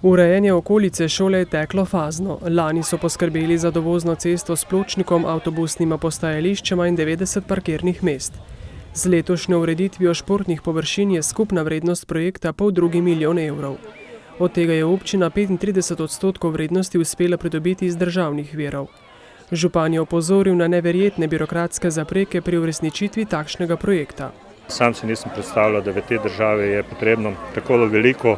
Urejanje okolice šole je teklo fazno. Lani so poskrbeli za dovozno cesto s pločnikom, avtobusnima postajališčema in 90 parkirnih mest. Z letošnjo ureditvijo športnih površin je skupna vrednost projekta 1,5 milijona evrov. Od tega je občina 35% vrednosti uspela pridobiti iz državnih virov. Župan je opozoril na neverjetne birokratske zapreke pri uresničitvi takšnega projekta. Sam si nisem predstavljal, da v tej državi je potrebno tako veliko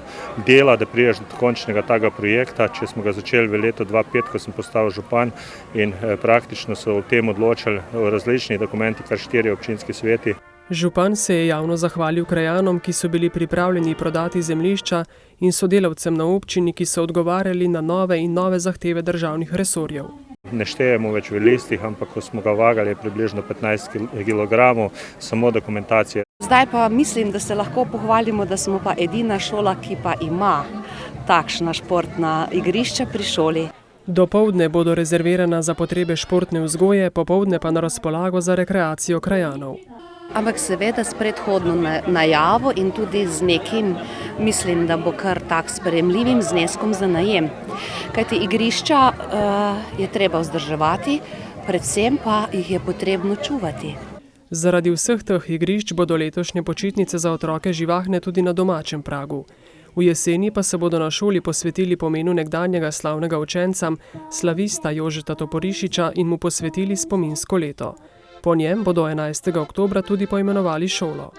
dela, da priješ do končnega tega projekta. Če smo ga začeli v letu 2005, ko sem postal župan, in praktično so o tem odločali o različnih dokumentih, kar 4 občinski sveti. Župan se je javno zahvalil krajanom, ki so bili pripravljeni prodati zemljišča, in sodelavcem na občini, ki so odgovarjali na nove in nove zahteve državnih resorjev. Ne štejemo več v listih, ampak ko smo ga vagali, je približno 15 kg samo dokumentacije. Zdaj pa mislim, da se lahko pohvalimo, da smo pa edina šola, ki pa ima takšna športna igrišča pri šoli. Dopoldne bodo rezervirana za potrebe športne vzgoje, popoldne pa na razpolago za rekreacijo krajanov. Ampak seveda s predhodno najavo in tudi z nekim, mislim, da bo kar tak sprejemljivim zneskom za najem. Kajti igrišča je treba vzdrževati, predvsem pa jih je potrebno čuvati. Zaradi vseh teh igrišč bodo letošnje počitnice za otroke živahne tudi na domačem pragu. V jeseni pa se bodo na šoli posvetili pomenu nekdanjega slavnega učenca, slavista Jožeta Toporišiča, in mu posvetili spominsko leto. Po njem bodo 11. oktobra tudi poimenovali šolo.